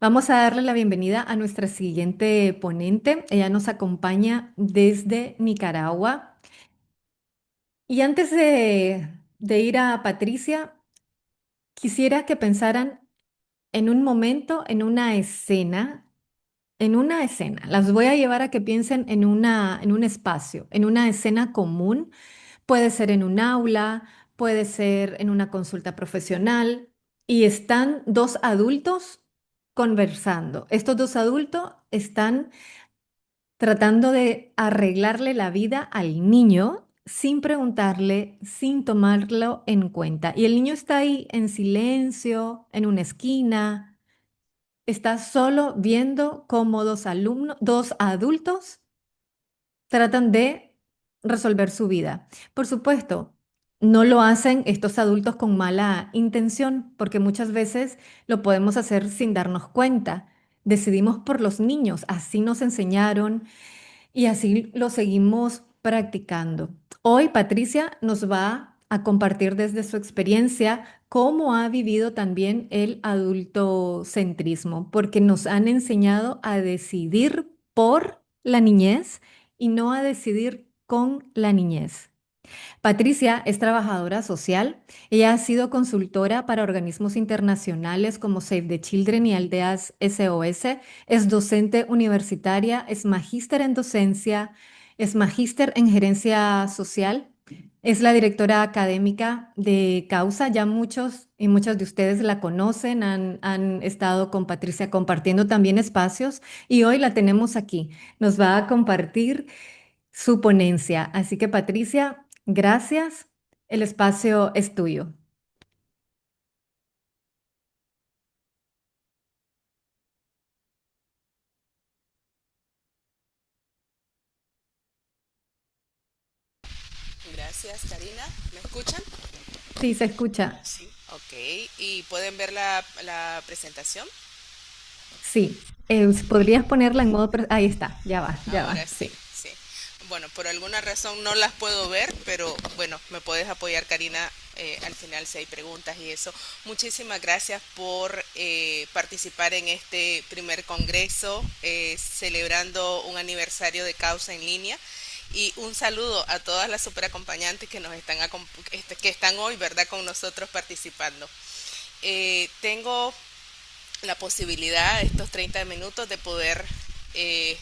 Vamos a darle la bienvenida a nuestra siguiente ponente. Ella nos acompaña desde Nicaragua. Y antes de ir a Patricia, quisiera que pensaran en un momento, en una escena. Las voy a llevar a que piensen en un espacio, en una escena común. Puede ser en un aula, puede ser en una consulta profesional. Y están dos adultos conversando. Estos dos adultos están tratando de arreglarle la vida al niño sin preguntarle, sin tomarlo en cuenta. Y el niño está ahí en silencio, en una esquina, está solo viendo cómo dos adultos tratan de resolver su vida. Por supuesto, no lo hacen estos adultos con mala intención, porque muchas veces lo podemos hacer sin darnos cuenta. Decidimos por los niños, así nos enseñaron y así lo seguimos practicando. Hoy Patricia nos va a compartir desde su experiencia cómo ha vivido también el adultocentrismo, porque nos han enseñado a decidir por la niñez y no a decidir con la niñez. Patricia es trabajadora social. Ella ha sido consultora para organismos internacionales como Save the Children y Aldeas SOS. Es docente universitaria, es magíster en docencia, es magíster en gerencia social. Es la directora académica de Causa. Ya muchos y muchas de ustedes la conocen, han estado con Patricia compartiendo también espacios y hoy la tenemos aquí. Nos va a compartir su ponencia. Así que Patricia, gracias. El espacio es tuyo. Gracias, Karina. ¿Me escuchan? Sí, se escucha. Sí. Ok. ¿Y pueden ver la presentación? Sí. ¿Podrías ponerla en modo... Ahí está, ya va, ya Ahora va. sí, Sí. sí. Bueno, por alguna razón no las puedo ver, pero bueno, me puedes apoyar, Karina, al final si hay preguntas y eso. Muchísimas gracias por participar en este primer congreso, celebrando un aniversario de Causa en línea. Y un saludo a todas las superacompañantes que nos están que están hoy, ¿verdad?, con nosotros participando. Tengo la posibilidad, estos 30 minutos, de poder eh,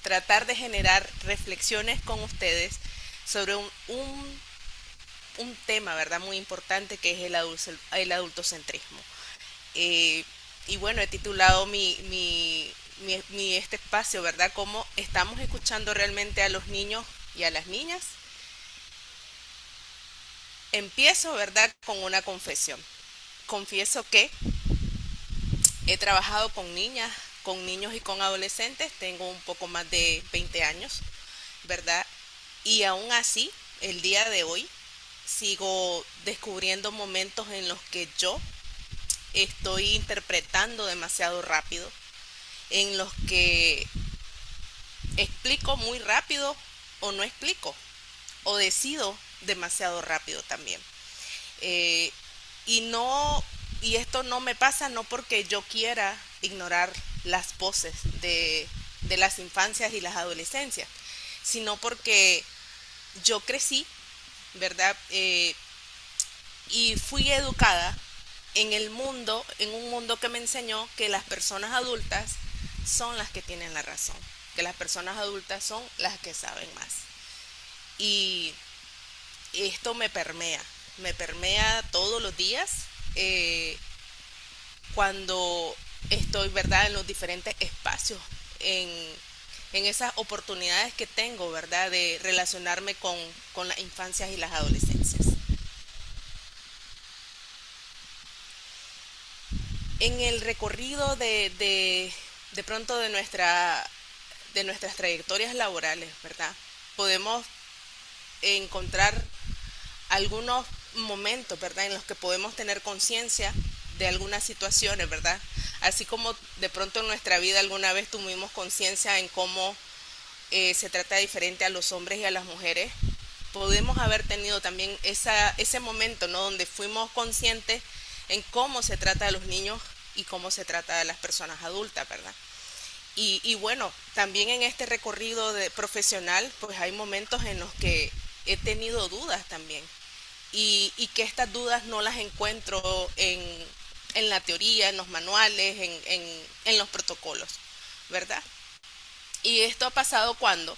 tratar de generar reflexiones con ustedes sobre un tema, ¿verdad?, muy importante, que es el adultocentrismo. Eh, y bueno, he titulado este espacio, ¿verdad?, como estamos escuchando realmente a los niños y a las niñas. Empiezo, ¿verdad?, con una confesión. Confieso que he trabajado con niñas, con niños y con adolescentes, tengo un poco más de 20 años, ¿verdad? Y aún así, el día de hoy, sigo descubriendo momentos en los que yo estoy interpretando demasiado rápido, en los que explico muy rápido o no explico, o decido demasiado rápido también. Eh, y no, y esto no me pasa no porque yo quiera ignorar las voces de las infancias y las adolescencias, sino porque yo crecí, ¿verdad? Y fui educada en un mundo que me enseñó que las personas adultas son las que tienen la razón, que las personas adultas son las que saben más. Y esto me permea todos los días, eh, cuando estoy, ¿verdad?, en los diferentes espacios, en, en esas oportunidades que tengo, ¿verdad?, de relacionarme con las infancias y las adolescencias. En el recorrido de pronto de nuestras trayectorias laborales, ¿verdad? Podemos encontrar algunos momentos, ¿verdad?, en los que podemos tener conciencia de algunas situaciones, ¿verdad? Así como de pronto en nuestra vida alguna vez tuvimos conciencia en cómo se trata diferente a los hombres y a las mujeres, podemos haber tenido también ese momento, ¿no?, donde fuimos conscientes en cómo se trata a los niños y cómo se trata a las personas adultas, ¿verdad? Y bueno, también en este recorrido de profesional, pues hay momentos en los que he tenido dudas también y que estas dudas no las encuentro en la teoría, en los manuales, en los protocolos, ¿verdad? Y esto ha pasado cuando,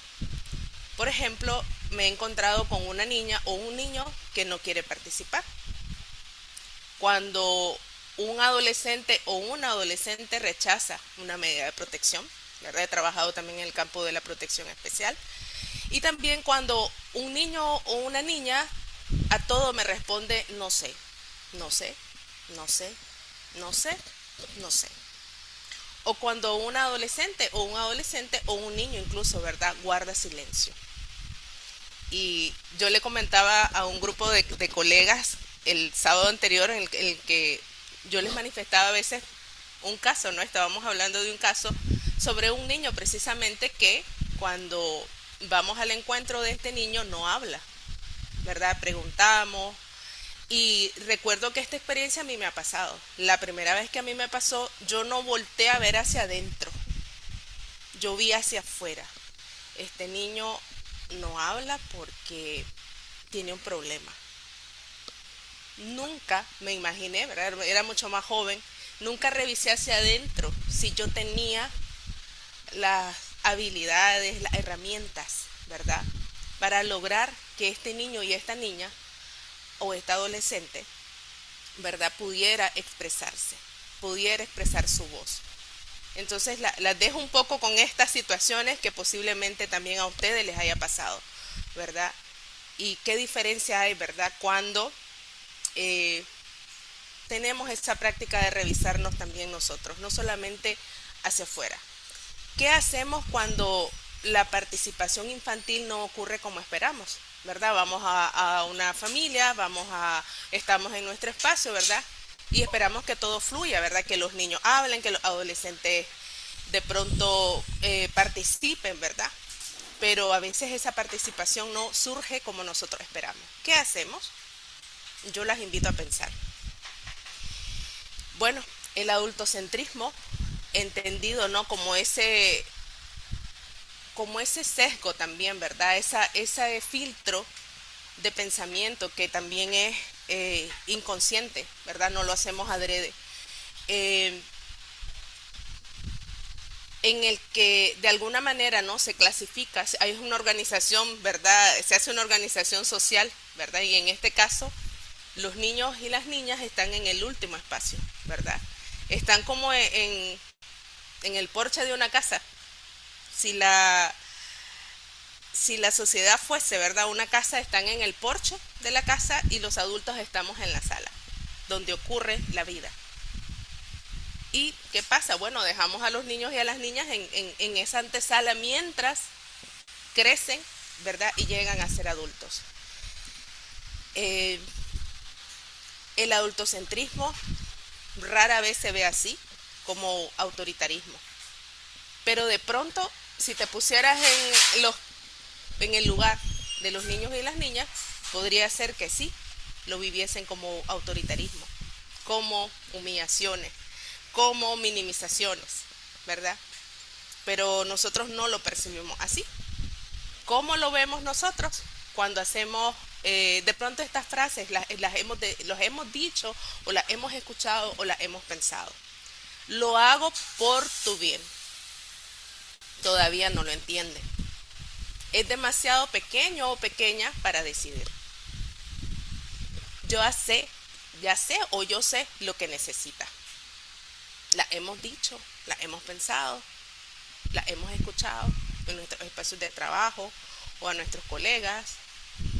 por ejemplo, me he encontrado con una niña o un niño que no quiere participar. Cuando un adolescente o una adolescente rechaza una medida de protección, ¿verdad? He trabajado también en el campo de la protección especial. Y también cuando un niño o una niña a todo me responde no sé, no sé, no sé, no sé, no sé. O cuando un adolescente o un niño incluso, ¿verdad? Guarda silencio. Y yo le comentaba a un grupo de colegas el sábado anterior en el que yo les manifestaba a veces un caso, ¿no? Estábamos hablando de un caso sobre un niño precisamente que cuando vamos al encuentro de este niño no habla, ¿verdad? Preguntamos y recuerdo que esta experiencia a mí me ha pasado. La primera vez que a mí me pasó, yo no volteé a ver hacia adentro, yo vi hacia afuera. Este niño no habla porque tiene un problema. Nunca me imaginé, ¿verdad? Era mucho más joven, nunca revisé hacia adentro si yo tenía las habilidades, las herramientas, ¿verdad? Para lograr que este niño y esta niña o esta adolescente, ¿verdad? Pudiera expresar su voz. Entonces las dejo un poco con estas situaciones que posiblemente también a ustedes les haya pasado, ¿verdad? Y qué diferencia hay, ¿verdad? Cuando eh, tenemos esa práctica de revisarnos también nosotros, no solamente hacia afuera. ¿Qué hacemos cuando la participación infantil no ocurre como esperamos? ¿Verdad? Vamos a una familia, estamos en nuestro espacio, ¿verdad? Y esperamos que todo fluya, ¿verdad? Que los niños hablen, que los adolescentes de pronto participen, ¿verdad? Pero a veces esa participación no surge como nosotros esperamos. ¿Qué hacemos? Yo las invito a pensar. Bueno, el adultocentrismo, entendido, ¿no? Como ese sesgo también, ¿verdad? Ese filtro de pensamiento que también es inconsciente, ¿verdad? No lo hacemos adrede. Eh, en el que de alguna manera no se clasifica, hay una organización, ¿verdad? Se hace una organización social, ¿verdad? Y en este caso, los niños y las niñas están en el último espacio, ¿verdad? Están como en el porche de una casa. Si la, si la sociedad fuese, ¿verdad? Una casa, están en el porche de la casa y los adultos estamos en la sala, donde ocurre la vida. ¿Y qué pasa? Bueno, dejamos a los niños y a las niñas en esa antesala mientras crecen, ¿verdad? Y llegan a ser adultos. Eh, el adultocentrismo rara vez se ve así, como autoritarismo. Pero de pronto, si te pusieras en el lugar de los niños y las niñas, podría ser que sí, lo viviesen como autoritarismo, como humillaciones, como minimizaciones, ¿verdad? Pero nosotros no lo percibimos así. ¿Cómo lo vemos nosotros? Cuando hacemos de pronto estas frases, los hemos dicho o las hemos escuchado o las hemos pensado. Lo hago por tu bien. Todavía no lo entiende. Es demasiado pequeño o pequeña para decidir. Yo ya sé o yo sé lo que necesita. La hemos dicho, la hemos pensado, la hemos escuchado en nuestros espacios de trabajo o a nuestros colegas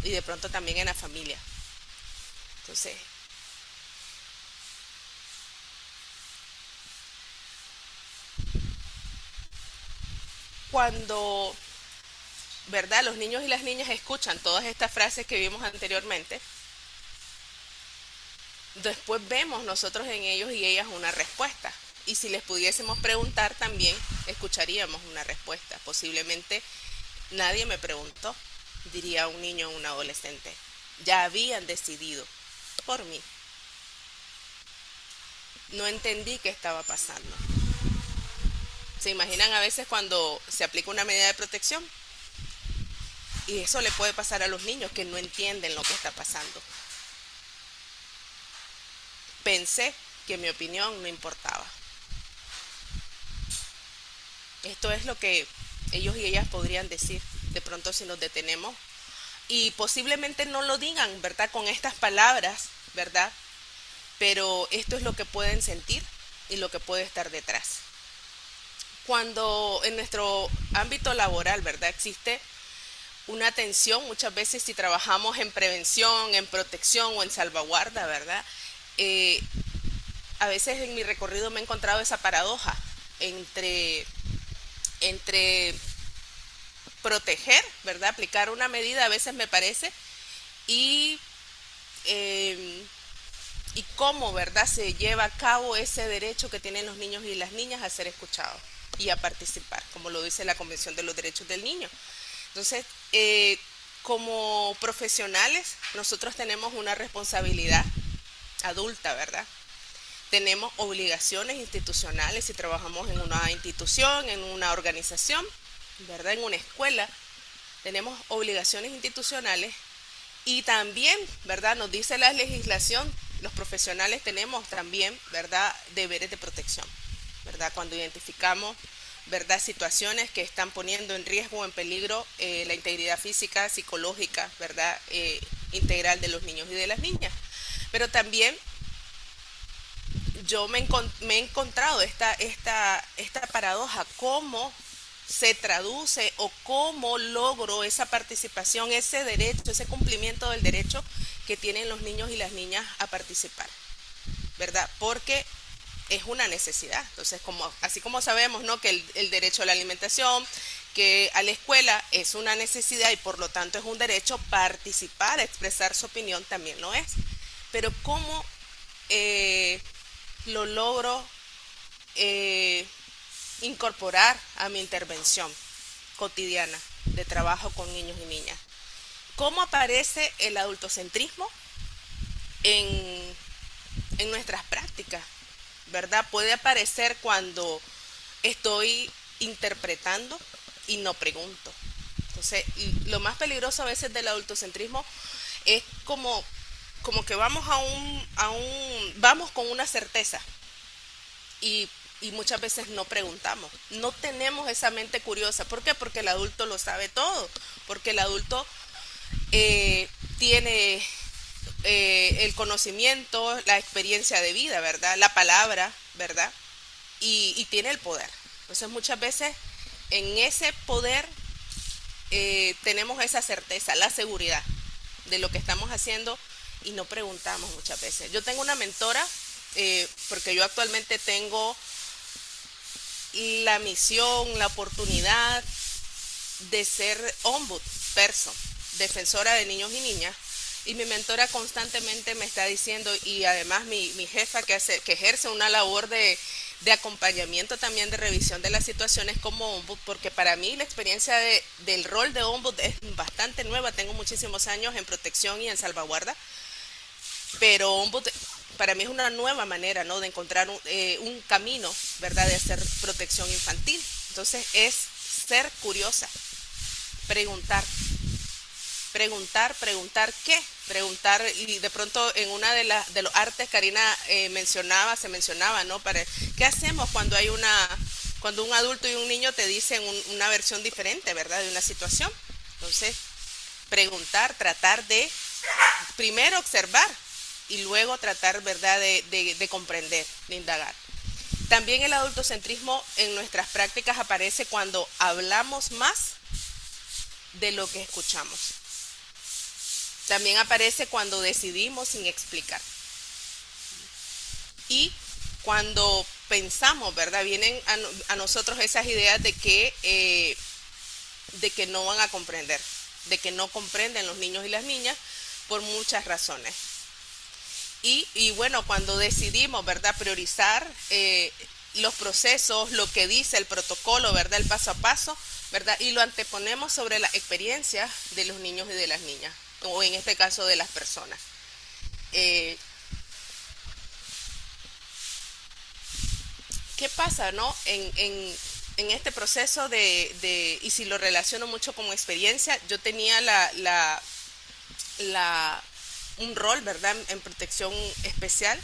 y de pronto también en la familia. Entonces, cuando, ¿verdad? Los niños y las niñas escuchan todas estas frases que vimos anteriormente, después vemos nosotros en ellos y ellas una respuesta. Y si les pudiésemos preguntar también, escucharíamos una respuesta. Posiblemente nadie me preguntó, diría un niño o un adolescente. Ya habían decidido por mí. no entendí qué estaba pasando. ¿Se imaginan a veces cuando se aplica una medida de protección? Y eso le puede pasar a los niños que no entienden lo que está pasando. Pensé que mi opinión no importaba. Esto es lo que ellos y ellas podrían decir de pronto si nos detenemos. Y posiblemente no lo digan, ¿verdad? Con estas palabras, ¿verdad? Pero esto es lo que pueden sentir y lo que puede estar detrás. Cuando en nuestro ámbito laboral, ¿verdad? Existe una tensión, muchas veces si trabajamos en prevención, en protección o en salvaguarda, ¿verdad? Eh, a veces en mi recorrido me he encontrado esa paradoja entre, entre proteger, ¿verdad? Aplicar una medida a veces me parece y, eh, y cómo, ¿verdad? Se lleva a cabo ese derecho que tienen los niños y las niñas a ser escuchados y a participar, como lo dice la Convención de los Derechos del Niño. Entonces, como profesionales, nosotros tenemos una responsabilidad adulta, ¿verdad? Tenemos obligaciones institucionales si trabajamos en una institución, en una organización, ¿verdad? En una escuela, tenemos obligaciones institucionales y también, ¿verdad? Nos dice la legislación, los profesionales tenemos también, ¿verdad? Deberes de protección, ¿verdad? Cuando identificamos, ¿verdad? Situaciones que están poniendo en riesgo o en peligro la integridad física, psicológica, ¿verdad? Integral de los niños y de las niñas. Pero también yo me he encontrado esta paradoja, cómo se traduce o cómo logro esa participación, ese derecho, ese cumplimiento del derecho que tienen los niños y las niñas a participar, ¿verdad? Porque es una necesidad. Entonces, así como sabemos, ¿no? Que el derecho a la alimentación, que a la escuela es una necesidad y por lo tanto es un derecho, participar, expresar su opinión también lo es. Pero ¿cómo lo logro eh, incorporar a mi intervención cotidiana de trabajo con niños y niñas? ¿Cómo aparece el adultocentrismo en, en nuestras prácticas? ¿Verdad? Puede aparecer cuando estoy interpretando y no pregunto. Entonces, lo más peligroso a veces del adultocentrismo es como que vamos con una certeza y, y muchas veces no preguntamos. No tenemos esa mente curiosa. ¿Por qué? Porque el adulto lo sabe todo. Porque el adulto tiene el conocimiento, la experiencia de vida, ¿verdad? La palabra, ¿verdad? Y tiene el poder. Entonces muchas veces en ese poder tenemos esa certeza, la seguridad de lo que estamos haciendo y no preguntamos muchas veces. Yo tengo una mentora, porque yo actualmente tengo la misión, la oportunidad de ser ombudsperson, defensora de niños y niñas, y mi mentora constantemente me está diciendo, y además mi jefa que ejerce una labor de acompañamiento también de revisión de las situaciones como ombud, porque para mí la experiencia del rol de ombud es bastante nueva, tengo muchísimos años en protección y en salvaguarda, pero ombud para mí es una nueva manera, ¿no? De encontrar un camino, ¿verdad? De hacer protección infantil. Entonces es ser curiosa, preguntar, preguntar qué, preguntar y de pronto en una de los artes Karina se mencionaba, ¿no? ¿Qué hacemos cuando hay cuando un adulto y un niño te dicen una versión diferente, ¿verdad? De una situación. Entonces, preguntar, tratar de primero observar y luego tratar, ¿verdad? De comprender, de indagar. También el adultocentrismo en nuestras prácticas aparece cuando hablamos más de lo que escuchamos. También aparece cuando decidimos sin explicar. Y cuando pensamos, ¿verdad? Vienen a nosotros esas ideas de que no van a comprender, de que no comprenden los niños y las niñas por muchas razones. Y bueno, cuando decidimos, ¿verdad? Priorizar los procesos, lo que dice el protocolo, ¿verdad? El paso a paso, ¿verdad? Y lo anteponemos sobre la experiencia de los niños y de las niñas, o en este caso de las personas. Eh, ¿qué pasa, no? En este proceso y si lo relaciono mucho como experiencia, yo tenía la, un rol, ¿verdad? En protección especial,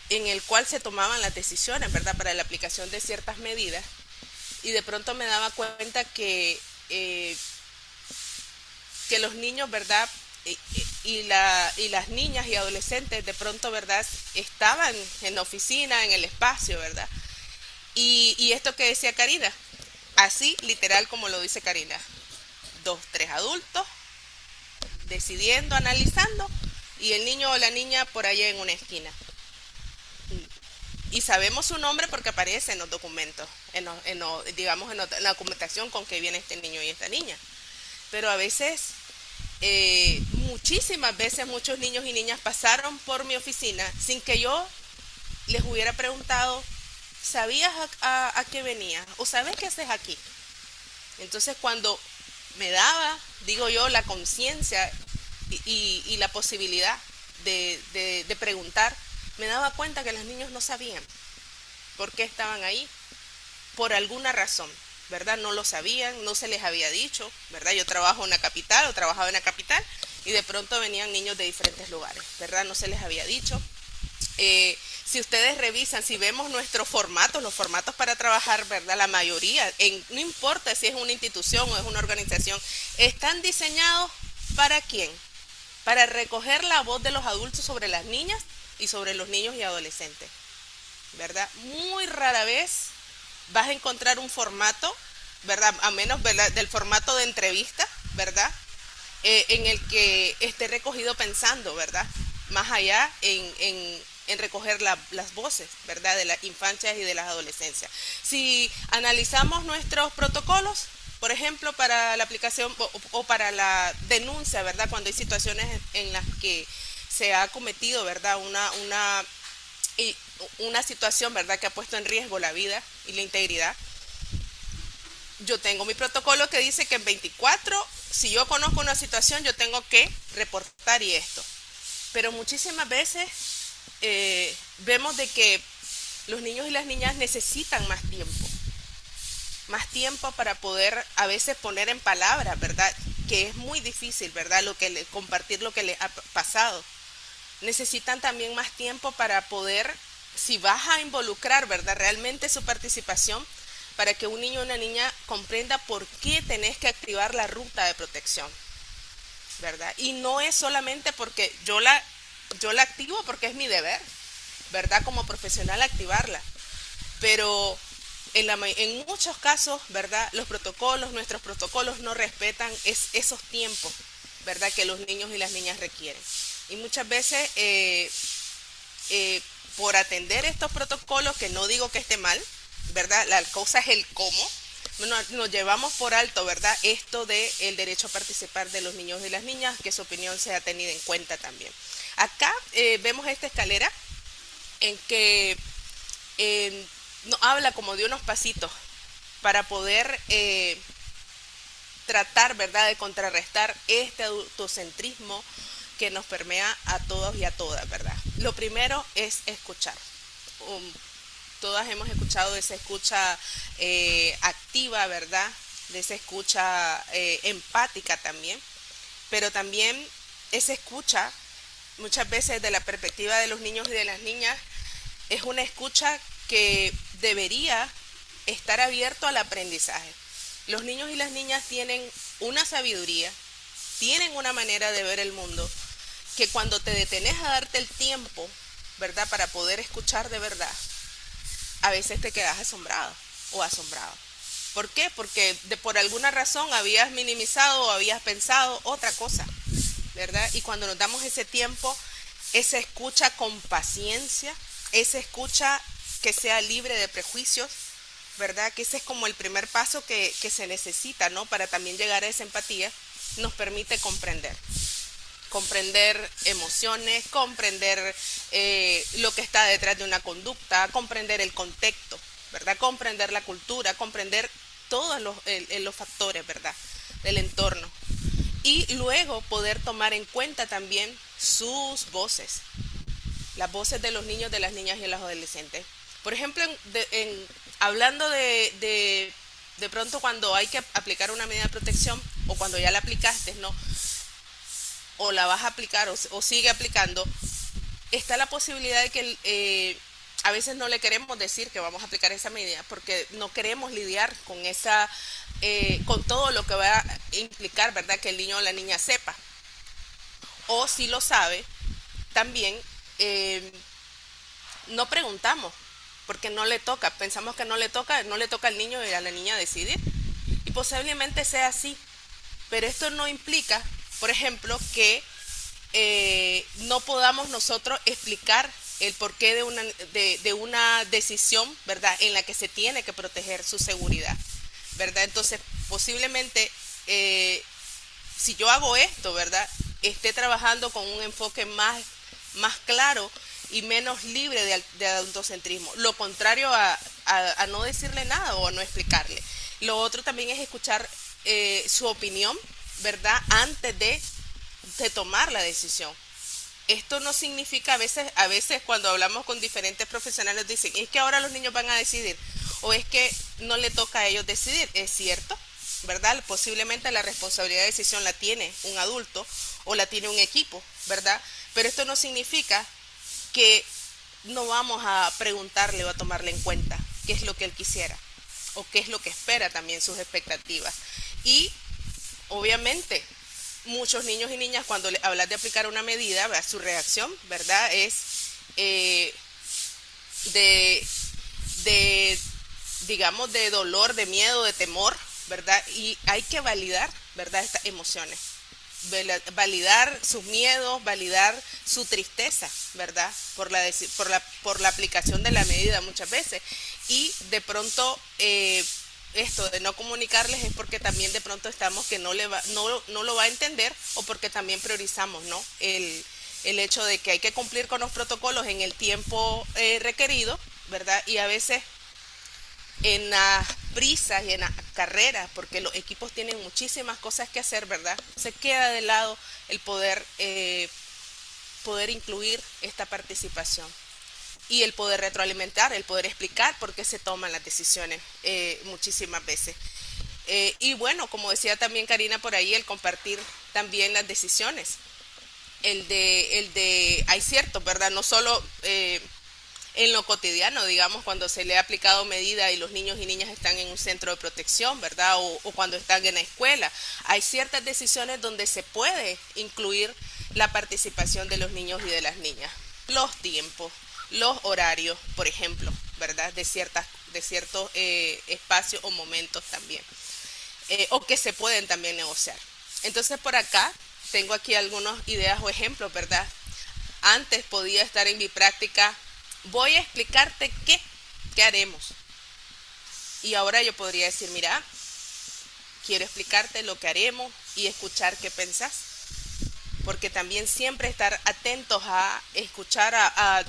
en el cual se tomaban las decisiones, ¿verdad? Para la aplicación de ciertas medidas. Y de pronto me daba cuenta que los niños, ¿verdad? Y las niñas y adolescentes de pronto, ¿verdad? Estaban en la oficina, en el espacio, ¿verdad? Y esto que decía Karina, así literal como lo dice Karina, dos, tres adultos decidiendo, analizando, y el niño o la niña por allá en una esquina. Y sabemos su nombre porque aparece en los documentos, digamos en la documentación con que viene este niño y esta niña. Pero a veces, muchísimas veces, muchos niños y niñas pasaron por mi oficina sin que yo les hubiera preguntado, ¿sabías a qué venía? ¿O sabes qué haces aquí? Entonces cuando me daba, digo yo, la conciencia y la posibilidad de preguntar, me daba cuenta que los niños no sabían por qué estaban ahí, por alguna razón, ¿verdad? No lo sabían, no se les había dicho, ¿verdad? Yo trabajo en una capital o trabajaba en la capital y de pronto venían niños de diferentes lugares, ¿verdad? No se les había dicho. Si ustedes revisan, si vemos nuestros formatos, los formatos para trabajar, ¿verdad? La mayoría, no importa si es una institución o es una organización, están diseñados ¿para quién? Para recoger la voz de los adultos sobre las niñas y sobre los niños y adolescentes, ¿verdad? Muy rara vez vas a encontrar un formato, ¿verdad? A menos, ¿verdad? Del formato de entrevista, ¿verdad? En el que esté recogido pensando, ¿verdad? Más allá en recoger las voces, ¿verdad? De las infancias y de las adolescencias. Si analizamos nuestros protocolos, por ejemplo, para la aplicación o para la denuncia, ¿verdad? Cuando hay situaciones en las que se ha cometido, ¿verdad? Una situación, ¿verdad? Que ha puesto en riesgo la vida y la integridad. Yo tengo mi protocolo que dice que en 24, si yo conozco una situación, yo tengo que reportar y esto. Pero muchísimas veces vemos de que los niños y las niñas necesitan más tiempo para poder a veces poner en palabras, ¿verdad? Que es muy difícil, ¿verdad? Compartir lo que les ha pasado. Necesitan también más tiempo para poder, si vas a involucrar, ¿verdad? Realmente su participación, para que un niño o una niña comprenda por qué tenés que activar la ruta de protección, ¿verdad? Y no es solamente porque yo la activo porque es mi deber, ¿verdad? Como profesional activarla, pero en muchos casos, ¿verdad? Nuestros protocolos no respetan esos tiempos, ¿verdad? Que los niños y las niñas requieren. Y muchas veces, por atender estos protocolos, que no digo que esté mal, ¿verdad? La cosa es el cómo. Nos llevamos por alto, ¿verdad? Esto de el derecho a participar de los niños y las niñas, que su opinión sea tenida en cuenta también. Acá vemos esta escalera en que nos habla como de unos pasitos para poder tratar, ¿verdad?, de contrarrestar este autocentrismo que nos permea a todos y a todas, ¿verdad? Lo primero es escuchar. Todas hemos escuchado de esa escucha activa, ¿verdad? De esa escucha empática también, pero también esa escucha, muchas veces de la perspectiva de los niños y de las niñas, es una escucha que debería estar abierto al aprendizaje. Los niños y las niñas tienen una sabiduría, tienen una manera de ver el mundo, que cuando te detenes a darte el tiempo, ¿verdad?, para poder escuchar de verdad, a veces te quedas asombrado o asombrado. ¿Por qué? Porque por alguna razón habías minimizado o habías pensado otra cosa, ¿verdad? Y cuando nos damos ese tiempo, esa escucha con paciencia, esa escucha que sea libre de prejuicios, ¿verdad? Que ese es como el primer paso que se necesita, ¿no? Para también llegar a esa empatía, nos permite comprender emociones, comprender lo que está detrás de una conducta, comprender el contexto, ¿verdad? Comprender la cultura, comprender todos los factores, ¿verdad?, del entorno. Y luego poder tomar en cuenta también sus voces, las voces de los niños, de las niñas y de los adolescentes. Por ejemplo, hablando de pronto cuando hay que aplicar una medida de protección o cuando ya la aplicaste, ¿no? O la vas a aplicar o sigue aplicando, está la posibilidad de que a veces no le queremos decir que vamos a aplicar esa medida porque no queremos lidiar con con todo lo que va a implicar, ¿verdad? Que el niño o la niña sepa. O si lo sabe, también eh, no preguntamos porque no le toca, pensamos que no le toca al niño y a la niña decidir. Y posiblemente sea así, pero esto no implica, por ejemplo, que no podamos nosotros explicar el porqué de una decisión, ¿verdad? En la que se tiene que proteger su seguridad, ¿verdad? Entonces, posiblemente, si yo hago esto, ¿verdad? Esté trabajando con un enfoque más claro y menos libre de adultocentrismo. Lo contrario a no decirle nada o a no explicarle. Lo otro también es escuchar su opinión, ¿verdad? Antes de tomar la decisión. Esto no significa, a veces cuando hablamos con diferentes profesionales dicen, es que ahora los niños van a decidir, o es que no le toca a ellos decidir. Es cierto, ¿verdad? Posiblemente la responsabilidad de decisión la tiene un adulto o la tiene un equipo, ¿verdad? Pero esto no significa que no vamos a preguntarle o a tomarle en cuenta qué es lo que él quisiera o qué es lo que espera también sus expectativas. Y obviamente muchos niños y niñas cuando le hablas de aplicar una medida, ¿verdad? Su reacción, ¿verdad? Es eh, de, de, digamos, de dolor, de miedo, de temor, ¿verdad? Y hay que validar, ¿verdad? Estas emociones. Validar sus miedos, validar su tristeza, ¿verdad? Por la aplicación de la medida muchas veces. Y de pronto esto de no comunicarles es porque también de pronto estamos que no lo va a entender o porque también priorizamos, ¿no? El hecho de que hay que cumplir con los protocolos en el tiempo requerido, ¿verdad? Y a veces en las prisas y en las carreras, porque los equipos tienen muchísimas cosas que hacer, ¿verdad? Se queda de lado el poder incluir esta participación y el poder retroalimentar, el poder explicar por qué se toman las decisiones muchísimas veces. Y bueno, como decía también Karina por ahí, el compartir también las decisiones. Hay cierto, ¿verdad? No solo en lo cotidiano, digamos, cuando se le ha aplicado medida y los niños y niñas están en un centro de protección, ¿verdad? O cuando están en la escuela. Hay ciertas decisiones donde se puede incluir la participación de los niños y de las niñas. Los tiempos, los horarios, por ejemplo, ¿verdad? De ciertos espacios o momentos también. O que se pueden también negociar. Entonces por acá tengo aquí algunas ideas o ejemplos, ¿verdad? Antes podía estar en mi práctica, voy a explicarte qué haremos. Y ahora yo podría decir, mira, quiero explicarte lo que haremos y escuchar qué pensás. Porque también siempre estar atentos a escuchar,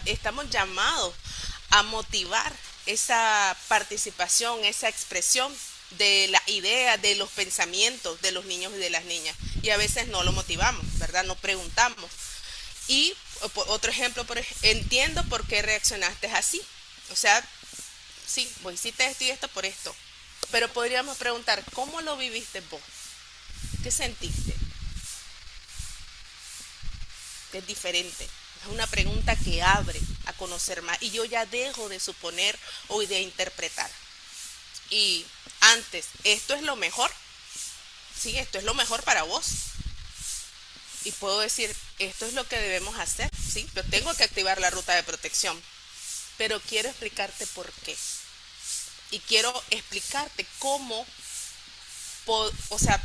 estamos llamados a motivar esa participación, esa expresión de la idea, de los pensamientos de los niños y de las niñas. Y a veces no lo motivamos, ¿verdad? No preguntamos. Y otro ejemplo, entiendo por qué reaccionaste así. O sea, sí, vos hiciste esto y esto por esto. Pero podríamos preguntar, ¿cómo lo viviste vos? ¿Qué sentiste? Es diferente. Es una pregunta que abre a conocer más. Y yo ya dejo de suponer o de interpretar. Y antes, ¿esto es lo mejor? Sí, esto es lo mejor para vos. Y puedo decir, esto es lo que debemos hacer. Sí, yo tengo que activar la ruta de protección. Pero quiero explicarte por qué. Y quiero explicarte cómo, o sea,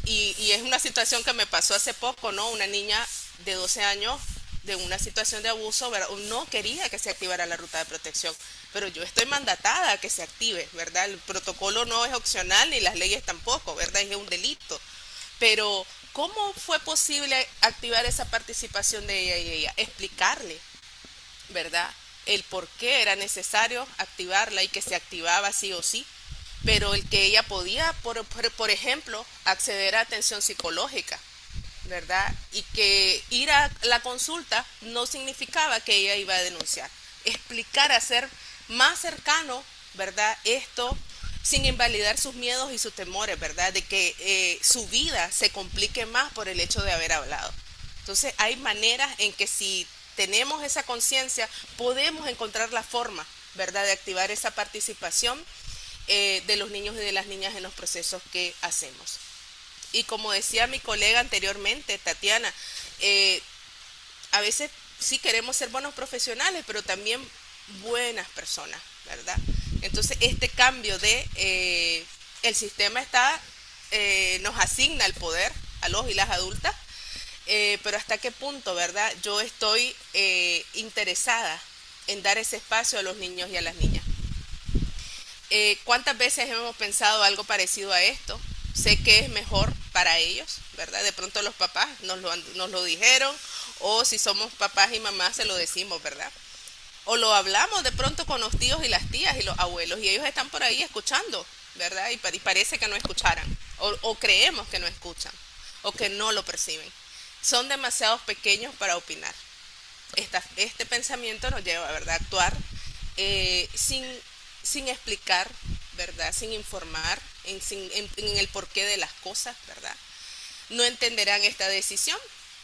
y es una situación que me pasó hace poco, ¿no? Una niña de 12 años de una situación de abuso, ¿verdad? No quería que se activara la ruta de protección, pero yo estoy mandatada a que se active, ¿verdad? El protocolo no es opcional ni las leyes tampoco, ¿verdad? Es un delito. Pero, ¿cómo fue posible activar esa participación de ella y ella? Explicarle, ¿verdad? El por qué era necesario activarla y que se activaba sí o sí, pero el que ella podía, por ejemplo, acceder a atención psicológica, ¿verdad? Y que ir a la consulta no significaba que ella iba a denunciar. Explicar, hacer más cercano, ¿verdad? Esto sin invalidar sus miedos y sus temores, ¿verdad? De que su vida se complique más por el hecho de haber hablado. Entonces hay maneras en que si tenemos esa conciencia, podemos encontrar la forma, ¿verdad?, de activar esa participación de los niños y de las niñas en los procesos que hacemos. Y como decía mi colega anteriormente, Tatiana, eh, a veces sí queremos ser buenos profesionales, pero también buenas personas, ¿verdad? Entonces este cambio de el sistema nos asigna el poder a los y las adultas, pero hasta qué punto, ¿verdad? Yo estoy interesada en dar ese espacio a los niños y a las niñas. ¿Cuántas veces hemos pensado algo parecido a esto? Sé que es mejor para ellos, ¿verdad? De pronto los papás nos lo dijeron, o si somos papás y mamás se lo decimos, ¿verdad? O lo hablamos de pronto con los tíos y las tías y los abuelos, y ellos están por ahí escuchando, ¿verdad? Y parece que no escucharan, o creemos que no escuchan, o que no lo perciben. Son demasiados pequeños para opinar. Este pensamiento nos lleva, ¿verdad?, a actuar sin explicar, ¿verdad?, sin informar en el porqué de las cosas, ¿verdad? No entenderán esta decisión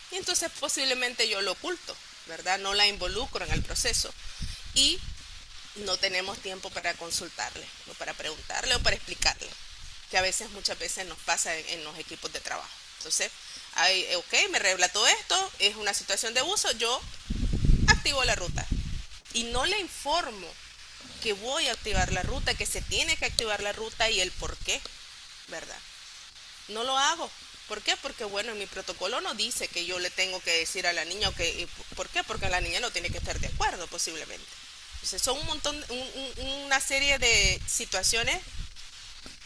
y entonces posiblemente yo lo oculto, ¿verdad? No la involucro en el proceso y no tenemos tiempo para consultarle, o para preguntarle, o para explicarle, que a veces, muchas veces nos pasa en los equipos de trabajo. Entonces, ok, me relató esto, es una situación de uso, yo activo la ruta y no le informo que voy a activar la ruta, que se tiene que activar la ruta y el por qué, ¿verdad? No lo hago. ¿Por qué? Porque bueno, en mi protocolo no dice que yo le tengo que decir a la niña que, ¿por qué? Porque la niña no tiene que estar de acuerdo posiblemente. Entonces son un montón, una serie de situaciones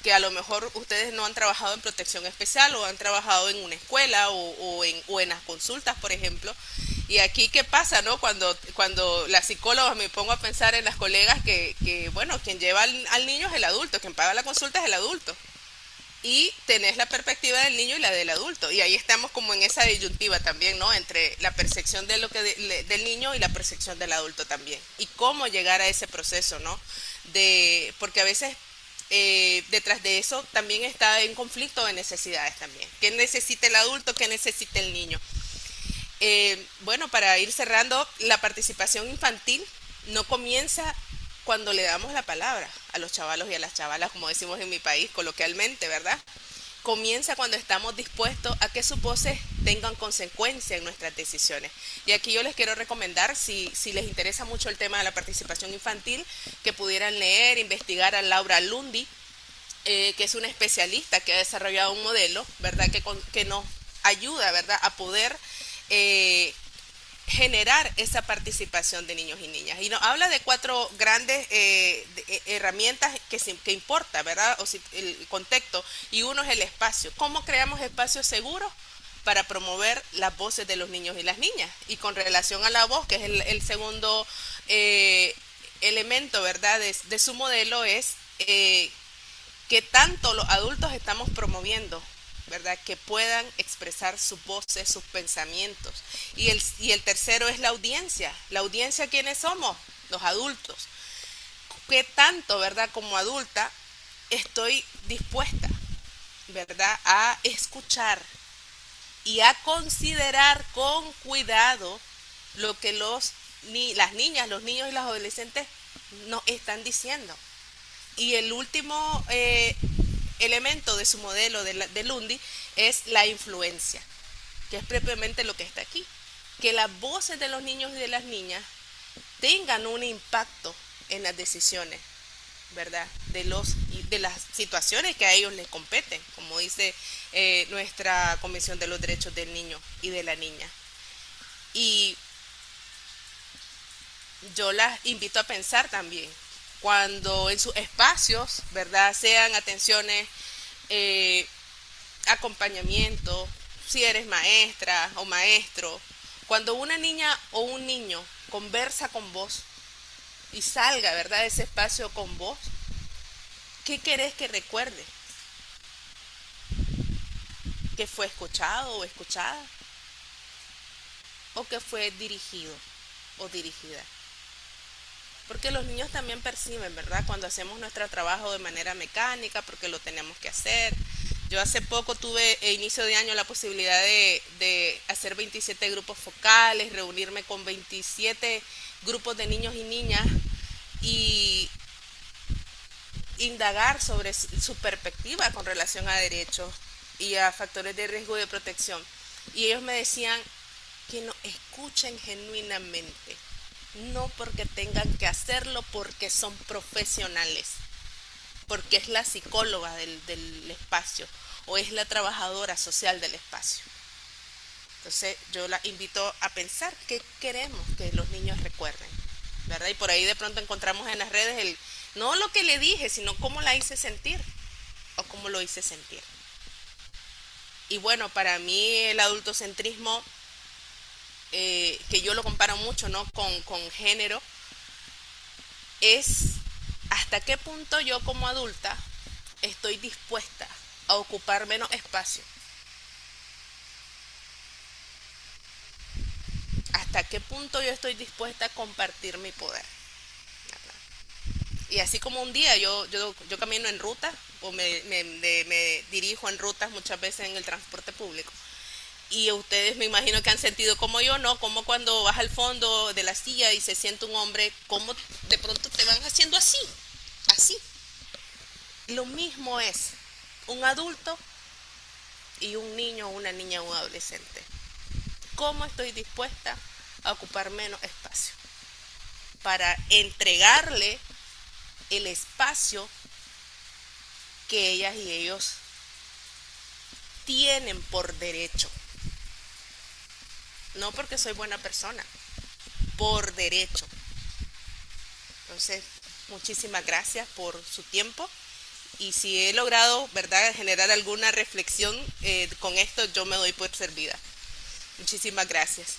que a lo mejor ustedes no han trabajado en protección especial o han trabajado en una escuela o en las consultas, por ejemplo. Y aquí, ¿qué pasa, no? Cuando la psicóloga, me pongo a pensar en las colegas bueno, quien lleva al niño es el adulto, quien paga la consulta es el adulto. Y tenés la perspectiva del niño y la del adulto. Y ahí estamos como en esa disyuntiva también, ¿no? Entre la percepción de del niño y la percepción del adulto también. Y cómo llegar a ese proceso, ¿no? Porque a veces detrás de eso también está en conflicto de necesidades también. ¿Qué necesita el adulto? ¿Qué necesita el niño? Bueno, para ir cerrando, la participación infantil no comienza cuando le damos la palabra a los chavalos y a las chavalas, como decimos en mi país coloquialmente, ¿verdad? Comienza cuando estamos dispuestos a que sus voces tengan consecuencia en nuestras decisiones. Y aquí yo les quiero recomendar, si les interesa mucho el tema de la participación infantil, que pudieran leer, investigar a Laura Lundy, que es una especialista que ha desarrollado un modelo, ¿verdad?, que nos ayuda, ¿verdad?, a poder eh, generar esa participación de niños y niñas. Y nos habla de cuatro grandes herramientas que importa, ¿verdad? O si, el contexto, y uno es el espacio. ¿Cómo creamos espacios seguros para promover las voces de los niños y las niñas? Y con relación a la voz, que es el segundo elemento, ¿verdad?, de su modelo, es que tanto los adultos estamos promoviendo, ¿verdad?, que puedan expresar sus voces, sus pensamientos. Y el tercero es la audiencia. La audiencia, ¿quiénes somos? Los adultos. ¿Qué tanto, verdad, como adulta estoy dispuesta, verdad, a escuchar y a considerar con cuidado lo que las niñas, los niños y los adolescentes nos están diciendo? Y el último elemento de su modelo de Lundy es la influencia, que es propiamente lo que está aquí. Que las voces de los niños y de las niñas tengan un impacto en las decisiones, ¿verdad?, de las situaciones que a ellos les competen, como dice nuestra Comisión de los Derechos del Niño y de la Niña. Y yo las invito a pensar también, cuando en sus espacios, ¿verdad?, sean atenciones, eh, acompañamiento, si eres maestra o maestro, cuando una niña o un niño conversa con vos y salga, ¿verdad?, de ese espacio con vos, ¿qué querés que recuerde? ¿Que fue escuchado o escuchada? ¿O que fue dirigido o dirigida? Porque los niños también perciben, ¿verdad? Cuando hacemos nuestro trabajo de manera mecánica, porque lo tenemos que hacer. Yo hace poco tuve, a inicio de año, la posibilidad de hacer 27 grupos focales, reunirme con 27 grupos de niños y niñas y indagar sobre su perspectiva con relación a derechos y a factores de riesgo y de protección. Y ellos me decían que nos escuchen genuinamente, no porque tengan que hacerlo, porque son profesionales, porque es la psicóloga del espacio o es la trabajadora social del espacio. Entonces yo la invito a pensar qué queremos que los niños recuerden, ¿verdad? Y por ahí de pronto encontramos en las redes no lo que le dije, sino cómo la hice sentir o cómo lo hice sentir. Y bueno, para mí el adultocentrismo, que yo lo comparo mucho, ¿no? con género, es hasta qué punto yo como adulta estoy dispuesta a ocupar menos espacio. Hasta qué punto yo estoy dispuesta a compartir mi poder. Y así como un día yo camino en ruta o me dirijo en rutas muchas veces en el transporte público. Y ustedes me imagino que han sentido como yo, ¿no? Como cuando vas al fondo de la silla y se siente un hombre, como de pronto te van haciendo así, así. Lo mismo es un adulto y un niño, una niña, un adolescente. ¿Cómo estoy dispuesta a ocupar menos espacio para entregarle el espacio que ellas y ellos tienen por derecho? No porque soy buena persona, por derecho. Entonces, muchísimas gracias por su tiempo. Y si he logrado, ¿verdad?, generar alguna reflexión con esto, yo me doy por servida. Muchísimas gracias.